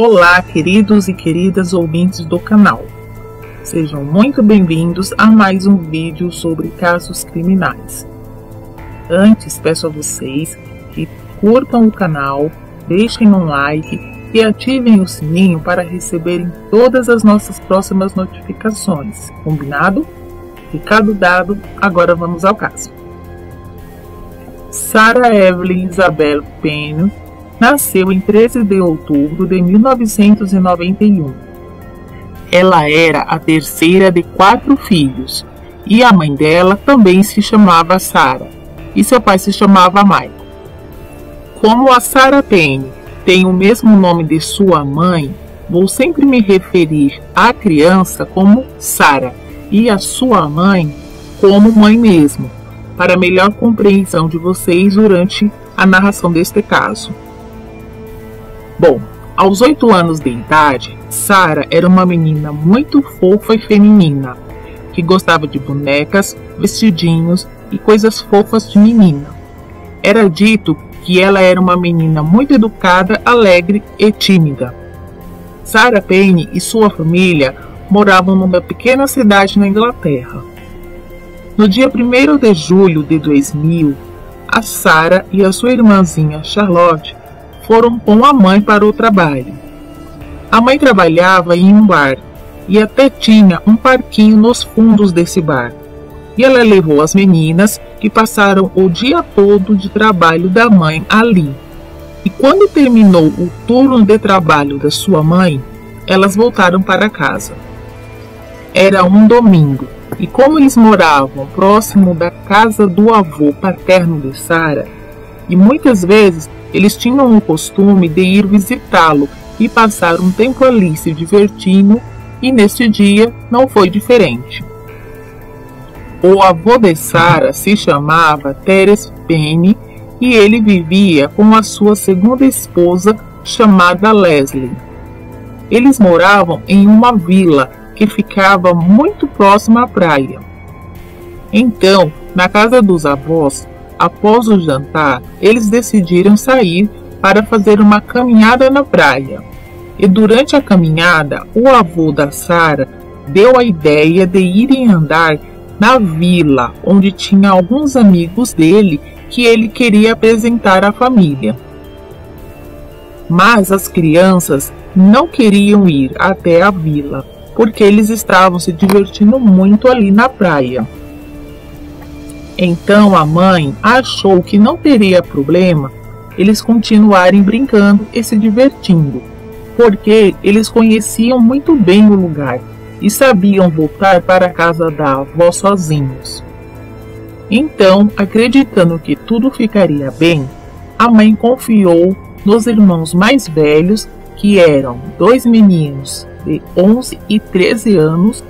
Olá, queridos e queridas ouvintes do canal. Sejam muito bem-vindos a mais um vídeo sobre casos criminais. Antes, peço a vocês que curtam o canal, deixem um like e ativem o sininho para receberem todas as nossas próximas notificações. Combinado? Recado dado, agora vamos ao caso. Sarah Evelyn Isabel Penny nasceu em 13 de outubro de 1991. Ela era a terceira de 4 filhos e a mãe dela também se chamava Sarah e seu pai se chamava Michael. Como a Sarah Penny tem o mesmo nome de sua mãe, vou sempre me referir à criança como Sarah e a sua mãe como mãe mesmo, para melhor compreensão de vocês durante a narração deste caso. Bom, aos 8 anos de idade, Sarah era uma menina muito fofa e feminina, que gostava de bonecas, vestidinhos e coisas fofas de menina. Era dito que ela era uma menina muito educada, alegre e tímida. Sarah Penny e sua família moravam numa pequena cidade na Inglaterra. No dia 1º de julho de 2000, a Sarah e a sua irmãzinha Charlotte foram com a mãe para o trabalho. A mãe trabalhava em um bar e até tinha um parquinho nos fundos desse bar. E ela levou as meninas, que passaram o dia todo de trabalho da mãe ali. E quando terminou o turno de trabalho da sua mãe, elas voltaram para casa. Era um domingo, e como eles moravam próximo da casa do avô paterno de Sarah, e muitas vezes eles tinham o costume de ir visitá-lo e passar um tempo ali se divertindo, e neste dia não foi diferente. O avô de Sarah se chamava Terence Penny e ele vivia com a sua segunda esposa chamada Leslie. Eles moravam em uma vila que ficava muito próxima à praia. Então, na casa dos avós, após o jantar, eles decidiram sair para fazer uma caminhada na praia. E durante a caminhada, o avô da Sarah deu a ideia de irem andar na vila, onde tinha alguns amigos dele que ele queria apresentar à família. Mas as crianças não queriam ir até a vila, porque eles estavam se divertindo muito ali na praia. Então a mãe achou que não teria problema eles continuarem brincando e se divertindo, porque eles conheciam muito bem o lugar e sabiam voltar para a casa da avó sozinhos. Então, acreditando que tudo ficaria bem, a mãe confiou nos irmãos mais velhos, que eram 2 meninos de 11 e 13 anos,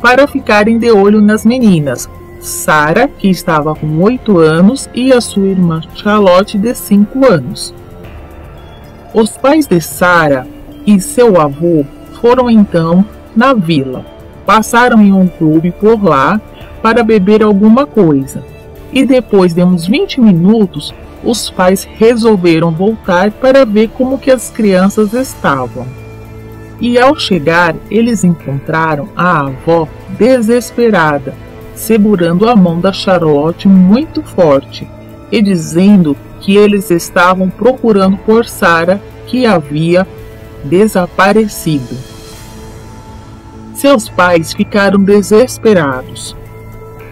para ficarem de olho nas meninas, Sarah, que estava com 8 anos, e a sua irmã Charlotte, de 5 anos. Os pais de Sarah e seu avô foram então na vila. Passaram em um clube por lá para beber alguma coisa. E depois de uns 20 minutos, os pais resolveram voltar para ver como que as crianças estavam. E ao chegar, eles encontraram a avó desesperada, segurando a mão da Charlotte muito forte e dizendo que eles estavam procurando por Sarah, que havia desaparecido. Seus pais ficaram desesperados,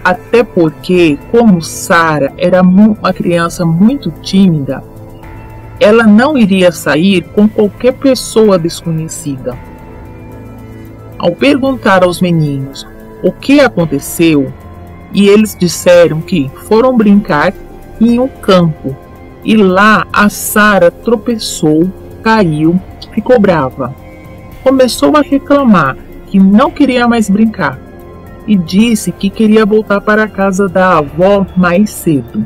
até porque, como Sarah era uma criança muito tímida, ela não iria sair com qualquer pessoa desconhecida. Ao perguntar aos meninos o que aconteceu, e eles disseram que foram brincar em um campo, e lá a Sarah tropeçou, caiu, ficou brava. Começou a reclamar que não queria mais brincar, e disse que queria voltar para a casa da avó mais cedo.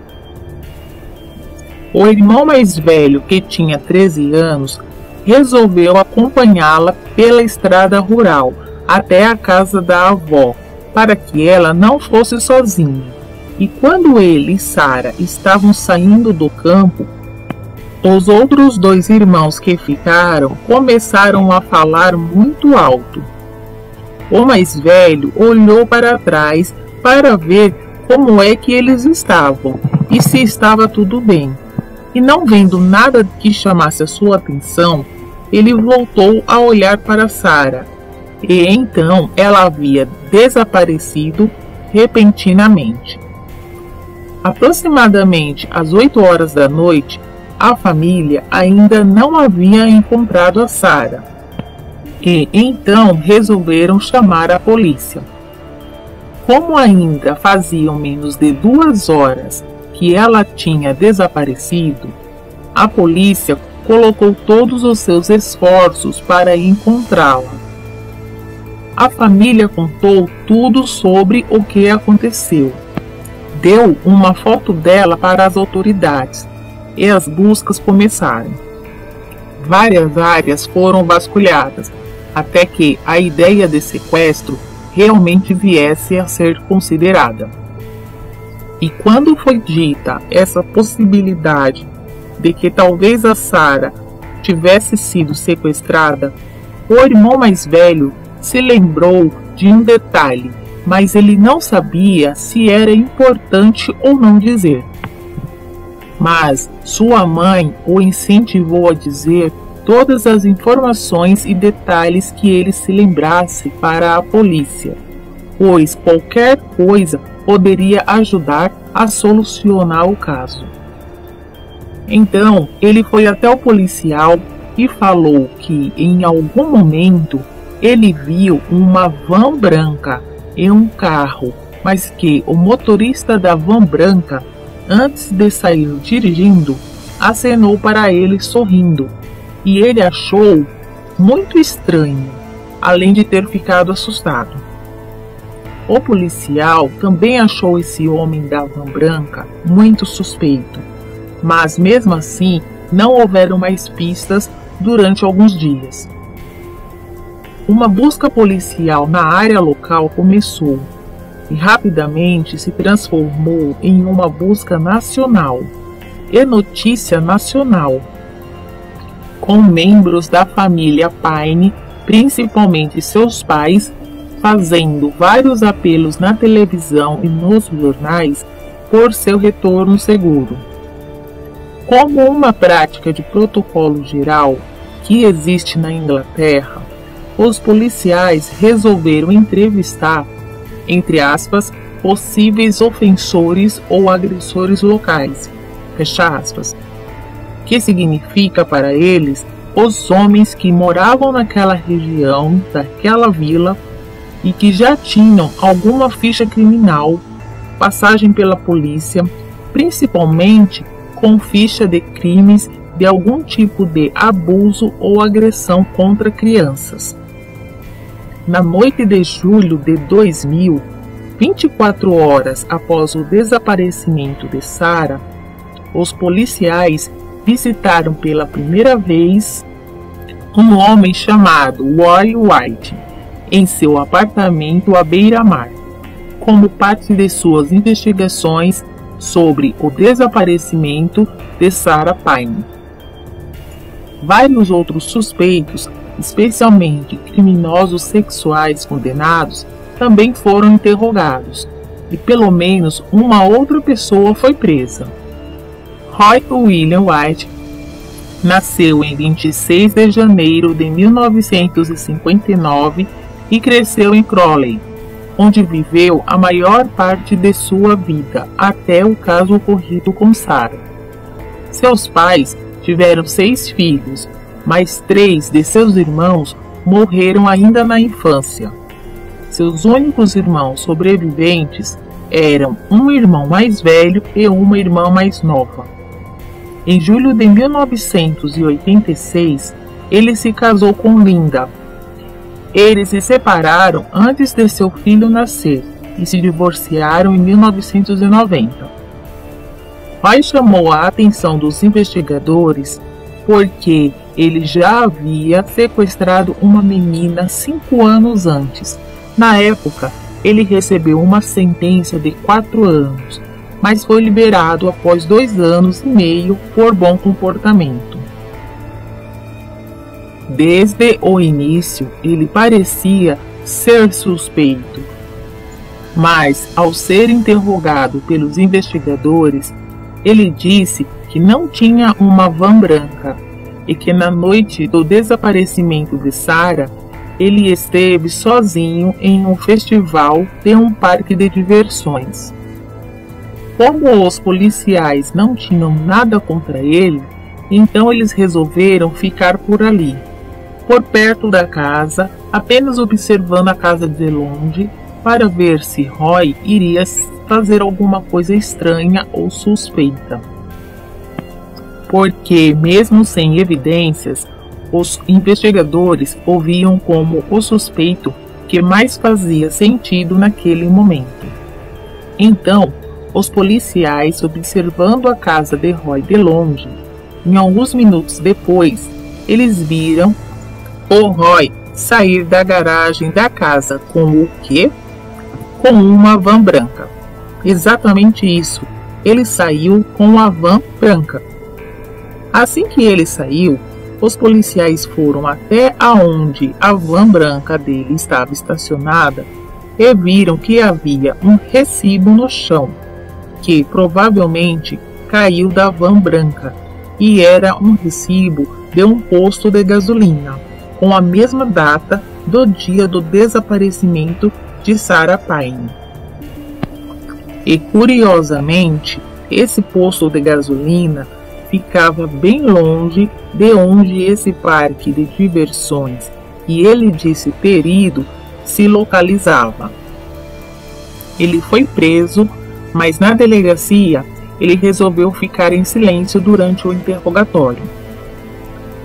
O irmão mais velho, que tinha 13 anos, resolveu acompanhá-la pela estrada rural até a casa da avó, para que ela não fosse sozinha. E quando ele e Sarah estavam saindo do campo, Os outros dois irmãos que ficaram começaram a falar muito alto. O mais velho olhou para trás para ver como é que eles estavam e se estava tudo bem. E não vendo nada que chamasse a sua atenção, ele voltou a olhar para Sarah. E então ela havia desaparecido repentinamente. Aproximadamente às 8 horas da noite, a família ainda não havia encontrado a Sarah. E então resolveram chamar a polícia. Como ainda faziam menos de 2 horas que ela tinha desaparecido, a polícia colocou todos os seus esforços para encontrá-la. A família contou tudo sobre o que aconteceu. Deu uma foto dela para as autoridades e as buscas começaram. Várias áreas foram vasculhadas até que a ideia de sequestro realmente viesse a ser considerada. E quando foi dita essa possibilidade de que talvez a Sarah tivesse sido sequestrada, o irmão mais velho se lembrou de um detalhe, mas ele não sabia se era importante ou não dizer. Mas sua mãe o incentivou a dizer todas as informações e detalhes que ele se lembrasse para a polícia, pois qualquer coisa poderia ajudar a solucionar o caso. Então, ele foi até o policial e falou que em algum momento ele viu uma van branca em um carro, mas que o motorista da van branca, antes de sair dirigindo, acenou para ele sorrindo, e ele achou muito estranho, além de ter ficado assustado. O policial também achou esse homem da van branca muito suspeito, mas mesmo assim não houveram mais pistas durante alguns dias. Uma busca policial na área local começou e rapidamente se transformou em uma busca nacional e notícia nacional, com membros da família Payne, principalmente seus pais, fazendo vários apelos na televisão e nos jornais por seu retorno seguro. Como uma prática de protocolo geral que existe na Inglaterra, os policiais resolveram entrevistar, entre aspas, possíveis ofensores ou agressores locais, fecha aspas, que significa para eles os homens que moravam naquela região, daquela vila, e que já tinham alguma ficha criminal, passagem pela polícia, principalmente com ficha de crimes de algum tipo de abuso ou agressão contra crianças. Na noite de julho de 2000, 24 horas após o desaparecimento de Sarah, os policiais visitaram pela primeira vez um homem chamado Roy White em seu apartamento à beira-mar, como parte de suas investigações sobre o desaparecimento de Sarah Payne. Vários outros suspeitos, especialmente criminosos sexuais condenados, também foram interrogados, e pelo menos uma outra pessoa foi presa. Roy William White nasceu em 26 de janeiro de 1959 e cresceu em Crawley, onde viveu a maior parte de sua vida até o caso ocorrido com Sarah. Seus pais tiveram 6 filhos, mas 3 de seus irmãos morreram ainda na infância. Seus únicos irmãos sobreviventes eram um irmão mais velho e uma irmã mais nova. Em julho de 1986, ele se casou com Linda. Eles se separaram antes de seu filho nascer e se divorciaram em 1990. Roy chamou a atenção dos investigadores porque ele já havia sequestrado uma menina 5 anos antes. Na época, ele recebeu uma sentença de 4 anos mas foi liberado após 2 anos e meio por bom comportamento. Desde o início, ele parecia ser suspeito, mas ao ser interrogado pelos investigadores, ele disse que não tinha uma van branca e que na noite do desaparecimento de Sarah, ele esteve sozinho em um festival de um parque de diversões. Como os policiais não tinham nada contra ele, então eles resolveram ficar por ali, por perto da casa, apenas observando a casa de longe, para ver se Roy iria fazer alguma coisa estranha ou suspeita. Porque, mesmo sem evidências, os investigadores o viam como o suspeito que mais fazia sentido naquele momento. Então, os policiais, observando a casa de Roy de longe, em alguns minutos depois, eles viram o Roy sair da garagem da casa com o quê? Com uma van branca. Exatamente isso. Ele saiu com a van branca. Assim que ele saiu, os policiais foram até aonde a van branca dele estava estacionada e viram que havia um recibo no chão, que provavelmente caiu da van branca, e era um recibo de um posto de gasolina, com a mesma data do dia do desaparecimento de Sarah Payne. E curiosamente, esse posto de gasolina ficava bem longe de onde esse parque de diversões que ele disse ter ido se localizava. Ele foi preso, mas na delegacia ele resolveu ficar em silêncio durante o interrogatório.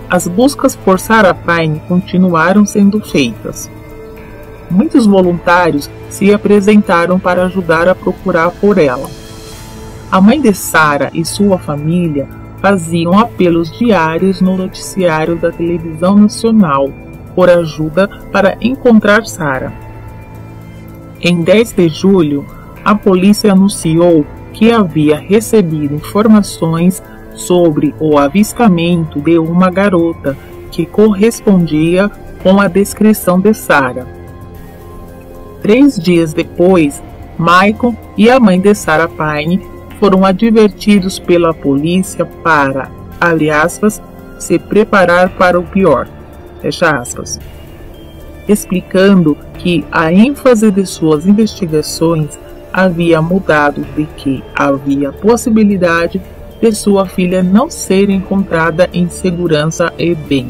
As buscas por Sarah Payne continuaram sendo feitas. Muitos voluntários se apresentaram para ajudar a procurar por ela. A mãe de Sarah e sua família faziam apelos diários no noticiário da televisão nacional por ajuda para encontrar Sarah. Em 10 de julho, a polícia anunciou que havia recebido informações sobre o avistamento de uma garota que correspondia com a descrição de Sarah. 3 dias depois, Michael e a mãe de Sarah Payne foram advertidos pela polícia para, abre aspas, se preparar para o pior, fecha aspas, explicando que a ênfase de suas investigações havia mudado de que havia possibilidade de sua filha não ser encontrada em segurança e bem.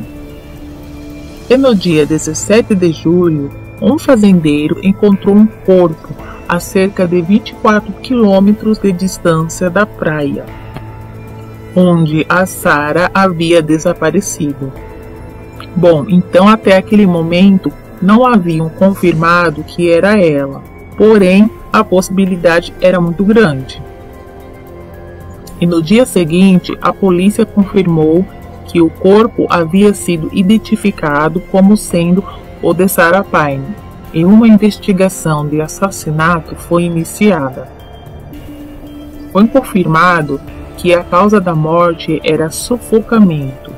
E no dia 17 de julho, um fazendeiro encontrou um corpo a cerca de 24 quilômetros de distância da praia, onde a Sarah havia desaparecido. Bom, então até aquele momento não haviam confirmado que era ela, porém a possibilidade era muito grande. E no dia seguinte, a polícia confirmou que o corpo havia sido identificado como sendo o de Sarah Payne, e uma investigação de assassinato foi iniciada. Foi confirmado que a causa da morte era sufocamento.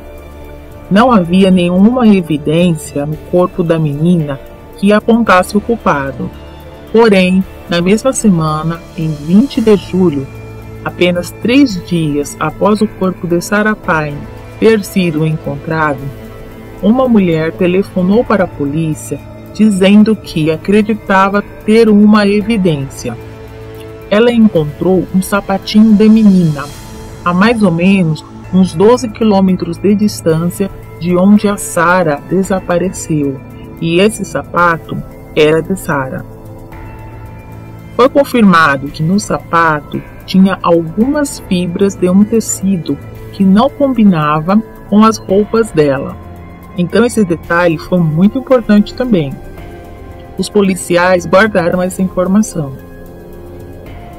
Não havia nenhuma evidência no corpo da menina que apontasse o culpado. Porém, na mesma semana, em 20 de julho, apenas 3 dias após o corpo de Sarah Payne ter sido encontrado, uma mulher telefonou para a polícia dizendo que acreditava ter uma evidência. Ela encontrou um sapatinho de menina, a mais ou menos uns 12 quilômetros de distância de onde a Sarah desapareceu, e esse sapato era de Sarah. Foi confirmado que no sapato tinha algumas fibras de um tecido que não combinava com as roupas dela. Então esse detalhe foi muito importante também. Os policiais guardaram essa informação.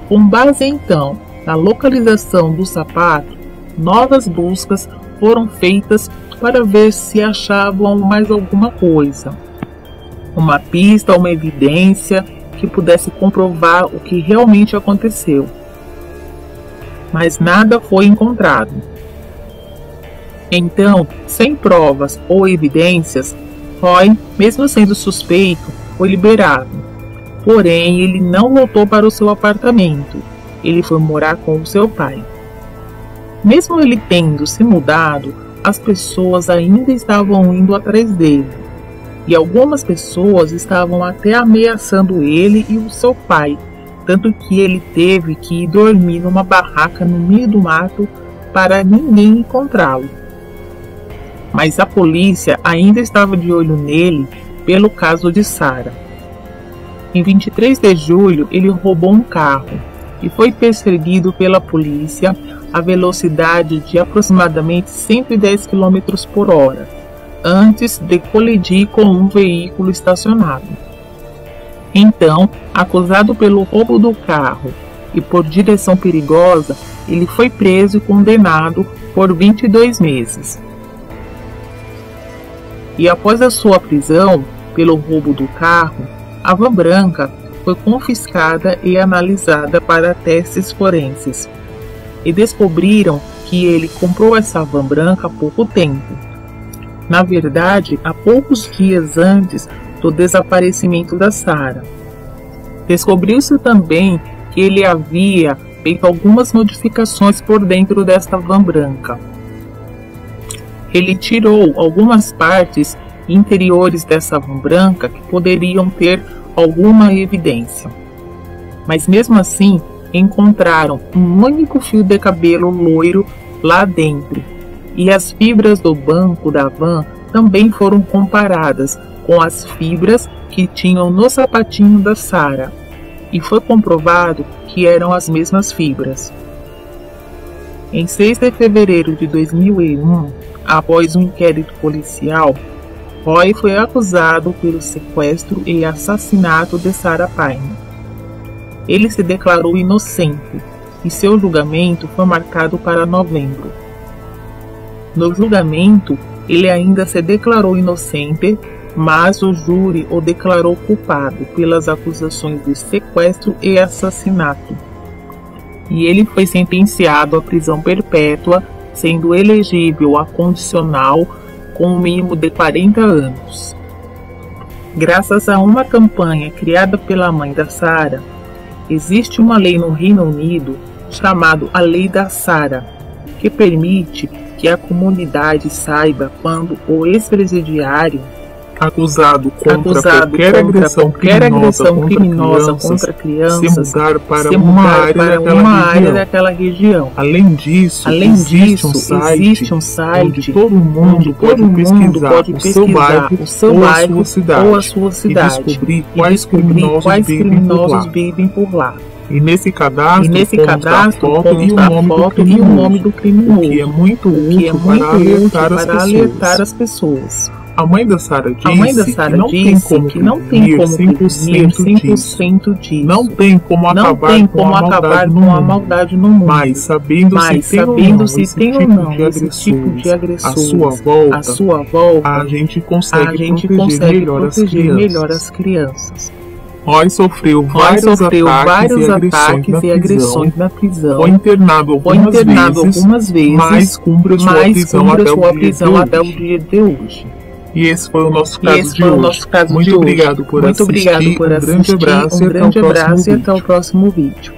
Com base então na localização do sapato, novas buscas foram feitas para ver se achavam mais alguma coisa. Uma pista, uma evidência que pudesse comprovar o que realmente aconteceu. mas nada foi encontrado. Então, sem provas ou evidências, Roy, mesmo sendo suspeito, foi liberado. Porém, ele não voltou para o seu apartamento. Ele foi morar com o seu pai. Mesmo ele tendo se mudado, as pessoas ainda estavam indo atrás dele. E algumas pessoas estavam até ameaçando ele e o seu pai, tanto que ele teve que ir dormir numa barraca no meio do mato para ninguém encontrá-lo. Mas a polícia ainda estava de olho nele pelo caso de Sarah. Em 23 de julho, ele roubou um carro e foi perseguido pela polícia a velocidade de aproximadamente 110 km por hora, antes de colidir com um veículo estacionado. Então, acusado pelo roubo do carro e por direção perigosa, ele foi preso e condenado por 22 meses. E após a sua prisão pelo roubo do carro, a van branca foi confiscada e analisada para testes forenses. E descobriram que ele comprou essa van branca há pouco tempo. Na verdade, há poucos dias antes do desaparecimento da Sarah. Descobriu-se também que ele havia feito algumas modificações por dentro desta van branca. Ele tirou algumas partes interiores dessa van branca que poderiam ter alguma evidência. Mas mesmo assim, encontraram um único fio de cabelo loiro lá dentro, e as fibras do banco da van também foram comparadas com as fibras que tinham no sapatinho da Sarah, e foi comprovado que eram as mesmas fibras. Em 6 de fevereiro de 2001, após um inquérito policial, Roy foi acusado pelo sequestro e assassinato de Sarah Payne. Ele se declarou inocente e seu julgamento foi marcado para novembro. No julgamento, ele ainda se declarou inocente, mas o júri o declarou culpado pelas acusações de sequestro e assassinato. E ele foi sentenciado à prisão perpétua, sendo elegível a condicional com um mínimo de 40 anos. Graças a uma campanha criada pela mãe da Sarah, existe uma lei no Reino Unido chamada a Lei da Sarah, que permite que a comunidade saiba quando o ex-presidiário acusado contra qualquer agressão criminosa contra crianças se mudar para uma área daquela região. Além disso, existe um site onde todo mundo pode pesquisar o seu bairro ou a sua cidade e descobrir quais criminosos vivem por lá. E nesse cadastro consta a foto e o nome do criminoso, o que é muito útil para alertar as pessoas. A mãe da Sarah disse que não tem como prevenir 100% disso. Não tem como acabar com a maldade no mundo. Mas sabendo se tem ou não esse tipo de agressões à sua volta, a gente consegue proteger melhor as crianças. Roy sofreu vários ataques e agressões na prisão. Foi internado algumas vezes, mas cumpre sua prisão até o dia de hoje. E esse foi o nosso caso de hoje. Muito obrigado por assistir. Um grande abraço e até o próximo vídeo.